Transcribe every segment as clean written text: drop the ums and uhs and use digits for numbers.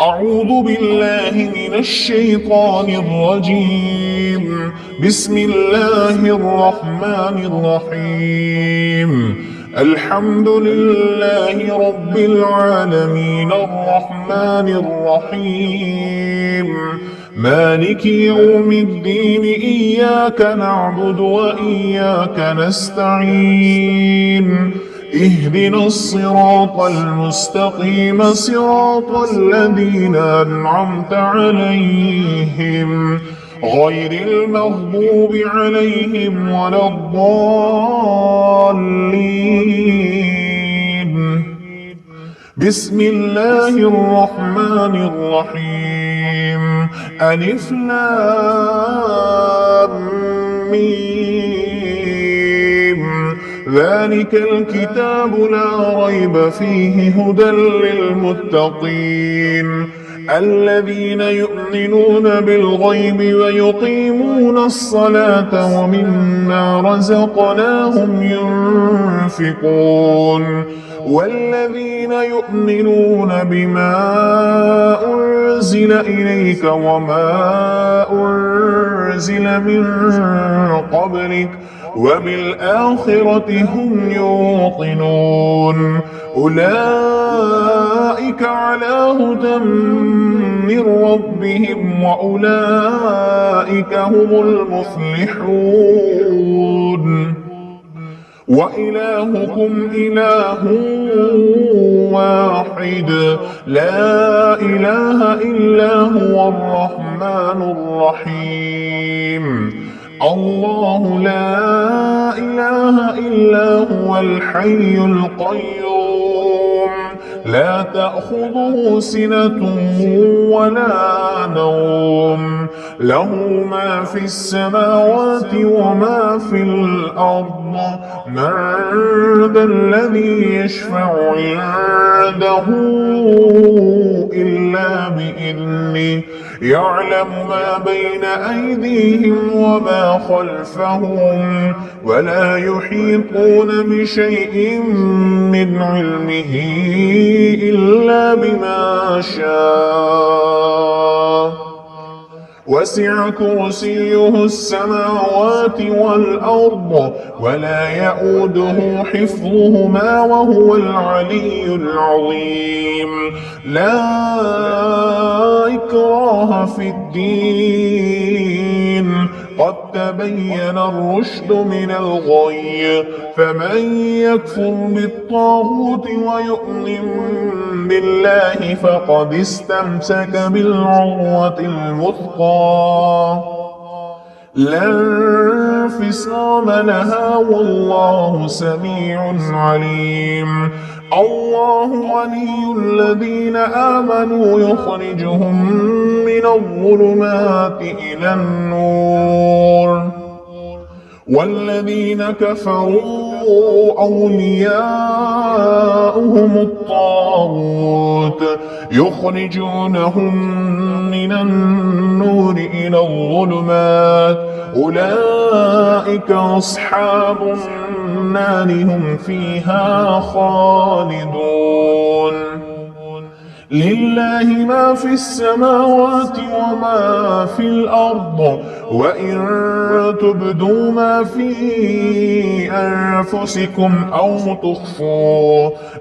أعوذ بالله من الشيطان الرجيم. بسم الله الرحمن الرحيم. الحمد لله رب العالمين الرحمن الرحيم مالك يوم الدين إياك نعبد وإياك نستعين اهدنا الصراط المستقيم صراط الذين أنعمت عليهم غير المغضوب عليهم ولا الضالين. بسم الله الرحمن الرحيم. ألف لام ميم. ذلك الكتاب لا ريب فيه هدى للمتقين الذين يؤمنون بالغيب ويقيمون الصلاة ومما رزقناهم ينفقون والذين يؤمنون بما أنزل إليك وما أنزل من قبلك وبالآخرة هم يوقنون أولئك على هدى من ربهم وأولئك هم المفلحون. وإلهكم إله واحد لا إله إلا هو الرحمن الرحيم. الله لا إله إلا هو الحي القيوم لا تأخذه سنة ولا نوم له ما في السماوات وما في الأرض من ذا الذي يشفع عنده إلا بإذنه يعلم ما بين أيديهم وما خلفهم ولا يحيطون بشيء من علمه إلا بما شاء وسع كرسيه السماوات والأرض ولا يؤوده حفظهما وهو العلي العظيم. لا إكراه في الدين قد تبين الرشد من الغي فمن يكفر بالطاغوت ويؤمن بالله فقد استمسك بالعروة الوثقى لا انفصام لها والله سميع عليم. الله ولي الذين آمنوا يخرجهم من الظلمات إلى النور والذين كفروا أولياؤهم الطاغوت يخرجونهم من النور إلى الظلمات أولئك أصحاب النار هم فيها خالدون. لله ما في السماوات وما في الأرض وإن تبدوا ما في أنفسكم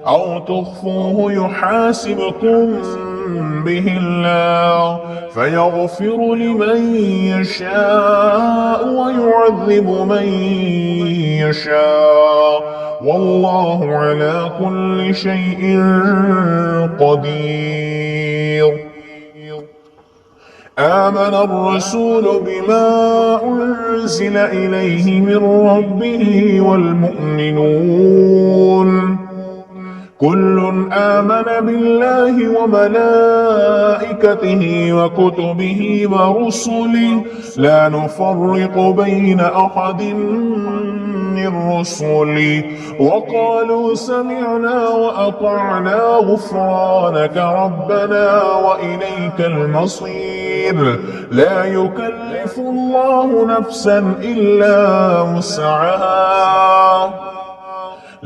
أو تخفوه يحاسبكم به الله فيغفر لمن يشاء ويعذب من يشاء والله على كل شيء قدير. آمن الرسول بما أنزل إليه من ربه والمؤمنون كل آمن بالله وملائكته وكتبه ورسله لا نفرق بين أحد من رسله وقالوا سمعنا وأطعنا غفرانك ربنا وإليك المصير. لا يكلف الله نفسا إلا وسعها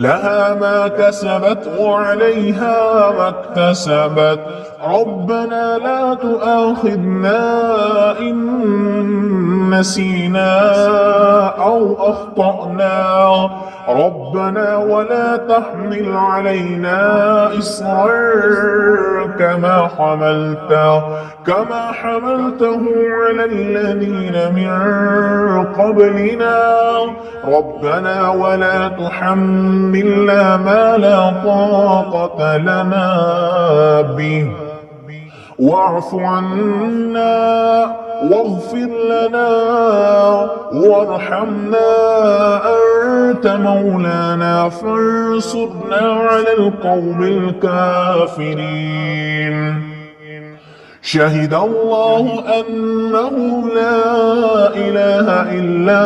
لها ما كسبت وعليها ما اكتسبت. ربنا لا تؤاخذنا إن نسينا أو أخطأنا. ربنا ولا تحمل علينا إصرا كما حملته على الذين من قبلنا. ربنا ولا تحملنا ما لا طاقة لنا به واعف عنا واغفر لنا وارحمنا أنت مولانا فانصرنا على القوم الكافرين. شهد الله أنه لا إله إلا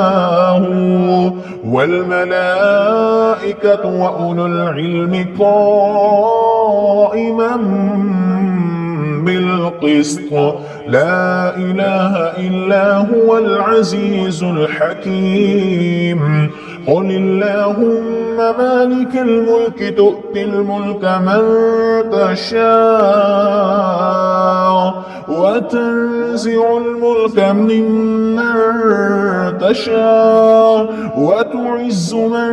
هو والملائكة وأولو العلم قائما بالقسط. لا إله إلا هو العزيز الحكيم. قل اللهم مالك الملك تؤتي الملك من تشاء وتنزع الملك ممن تشاء وتعز من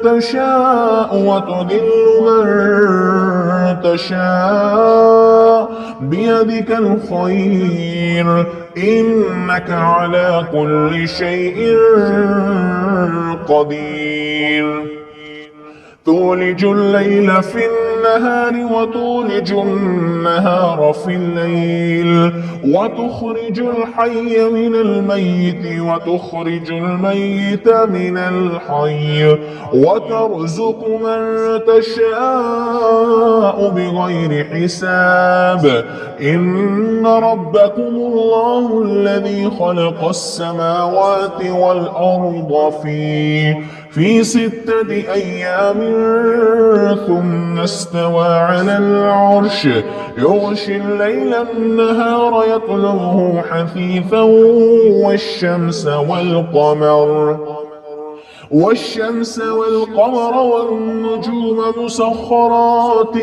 تشاء وتذل من تشاء بيدك الخير إنك على كل شيء قدير. تولج الليل في النهار وتولج النهار في الليل وتخرج الحي من الميت وتخرج الميت من الحي وترزق من تشاء بغير حساب. إن ربكم الله الذي خلق السماوات والأرض في 6 أيام ثم استوى على العرش يغشي الليل النهار يطلبه حثيثا والشمس والقمر والنجوم مسخرات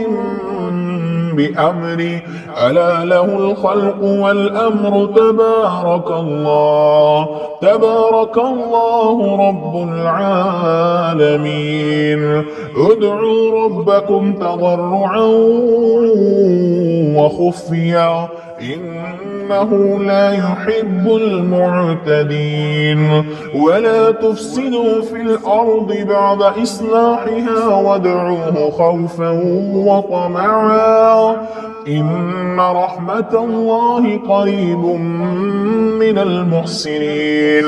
بأمره ألا له الخلق والأمر. تبارك الله رب العالمين. ادعوا ربكم تضرعا وخفيا إنه لا يحب المعتدين. ولا تفسدوا في الأرض بعد إصلاحها وادعوه خوفا وطمعا إن رحمة الله قريب من المحسنين.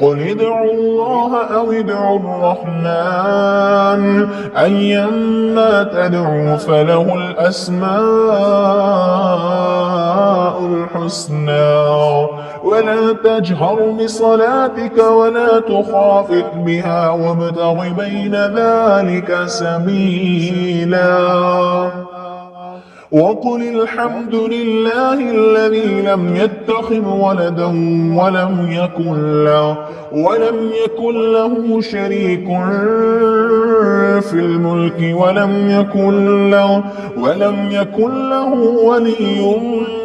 قل ادعوا الله أو ادعوا الرحمن أيما تدعوا فله الأسماء الحسنى. ولا تجهر بصلاتك ولا تخافت بها وابتغ بين ذلك سبيلا. وقل الحمد لله الذي لم يتخذ ولدا ولم يكن له شريك في الملك ولم يكن له ولي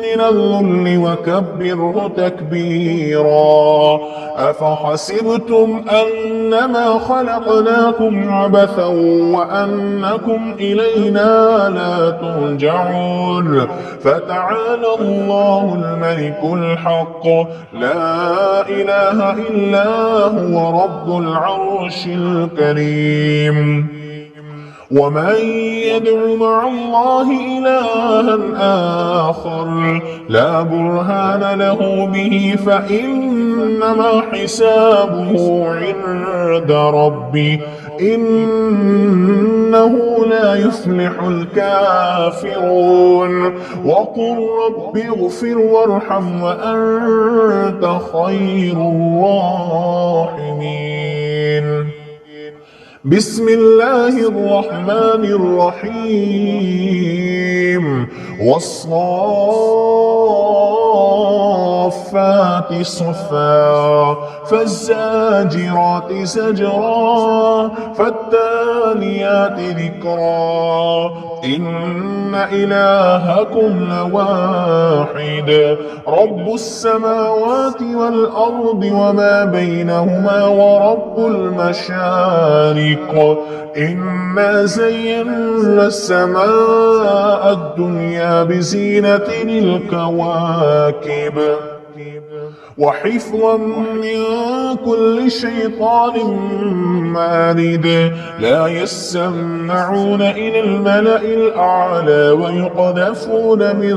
من الذل وكبره تكبيرا. أفحسبتم أنما خلقناكم عبثا وأنكم إلينا لا ترجعون. فتعالى الله الملك الحق لا إله إلا هو رب العرش الكريم. ومن يدع مع الله إلها آخر لا برهان له به فإنما حسابه عند ربي إنه لا يفلح الكافرون. وقل رب اغفر وارحم وأنت خير الراحمين. بسم الله الرحمن الرحيم. والصافات والصافات صفا فالزاجرات زجرا فالتاليات ذكرا إن إلهكم لواحد رب السماوات والأرض وما بينهما ورب المشارق إنا زينا السماء الدنيا بزينة الكواكب وحفظا من كل شيطان مارد لا يسمعون إلى الملأ الأعلى ويقذفون من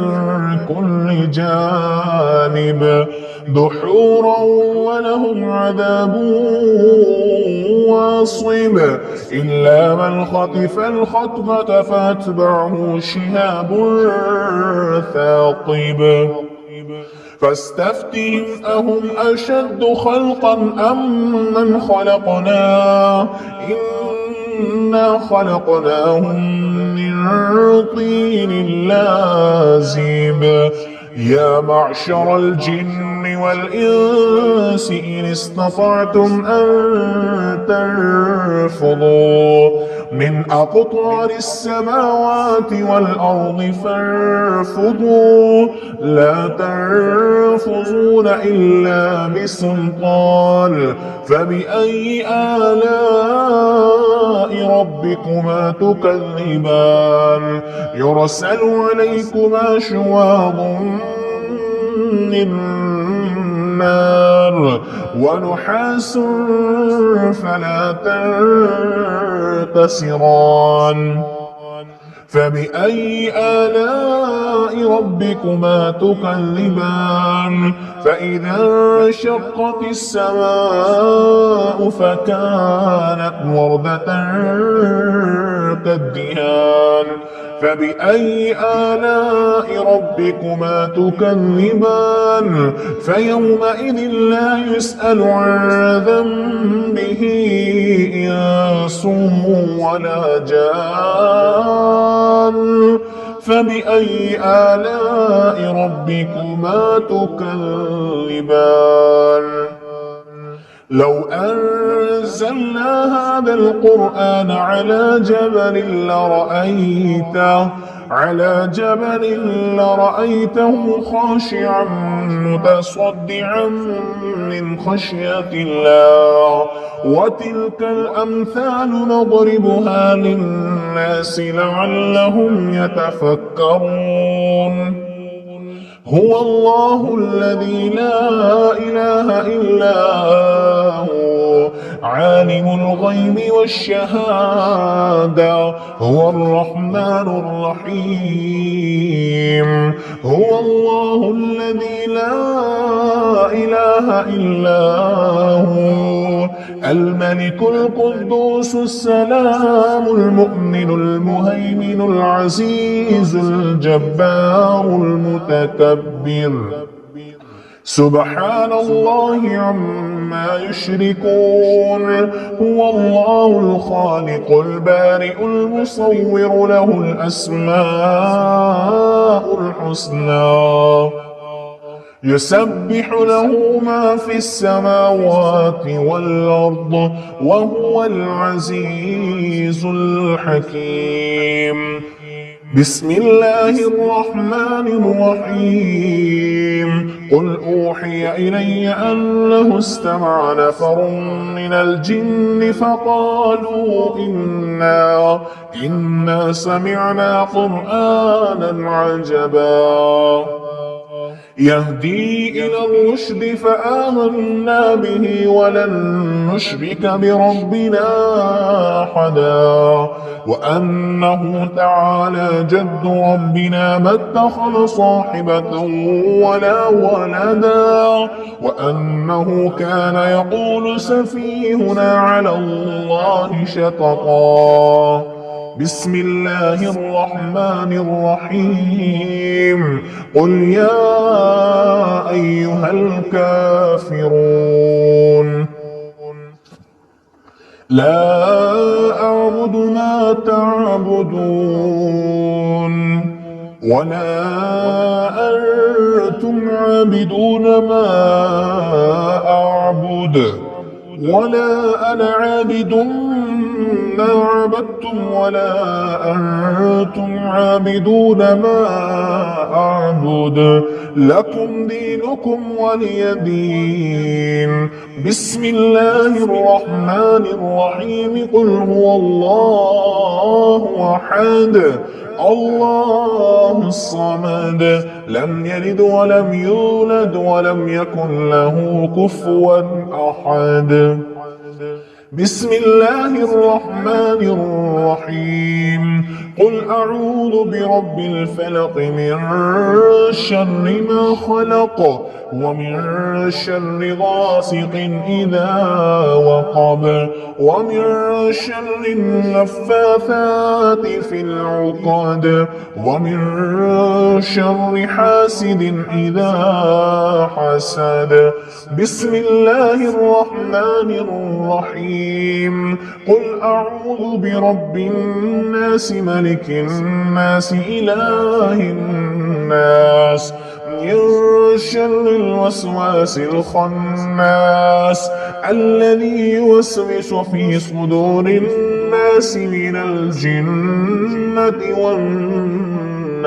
كل جانب دحورا ولهم عذاب واصب إلا من خطف الخطفة فأتبعه شهاب ثاقب فاستفتهم أهم أشد خلقا أم من خلقنا إنا خلقناهم من طين لازب يا معشر الجن والإنس إن استطعتم أن تنفضوا من أقطار السماوات والأرض فانفضوا لا تنفذون إلا بسلطان فبأي آلاء ربكما تكذبان يرسل عليكما شواظ من نار ونحاس فلا تنتصران فبأي آلاء ربكما تكذبان فإذا انشقت السماء فكانت وردة كالدهان فبأي آلاء ربكما تكذبان فيومئذ لا يسأل عن ذنبه إنس ولا جان فبأي آلاء ربكما تكذبان لو أنزلنا هذا القرآن على جبل لرأيته خاشعا متصدعا من خشية الله وتلك الأمثال نضربها للناس لعلهم يتفكرون هو الله الذي لا إله إلا هو عالم الغيب والشهادة هو الرحمن الرحيم هو الله الذي لا إله إلا هو الملك القدوس السلام المؤمن المهيمن العزيز الجبار المتكبر سبحان الله عما يشركون هو الله الخالق البارئ المصور له الأسماء الحسنى يسبح له ما في السماوات والأرض وهو العزيز الحكيم بسم الله الرحمن الرحيم قل أوحي إلي أنه استمع نفر من الجن فقالوا إنا سمعنا قرآنا عجبا يهدي إلى الرشد فآمنا به ولن نشرك بربنا أحدا وأنه تعالى جد ربنا ما اتخذ صاحبة ولا ولدا وأنه كان يقول سفيهنا على الله شططا بسم الله الرحمن الرحيم قل يا أيها الكافرون لا أعبد ما تعبدون ولا أنتم عابدون ما أعبد ولا أنا عابد ما عبدتم ولا أنتم عابدون ما أعبد لكم دينكم ولي دين. بسم الله الرحمن الرحيم. قل هو الله أحد الله الصمد لم يلد ولم يولد ولم يكن له كفوا أحد. بسم الله الرحمن الرحيم. قل أعوذ برب الفلق من شر ما خلق ومن شر غاسق إذا وقب ومن شر النفاثات في العقد ومن شر حاسد إذا حسد. بسم الله الرحمن الرحيم. قل أعوذ برب الناس ملك الناس إله الناس من شر الوسواس الخناس الذي يوسوس في صدور الناس من الجنة والناس.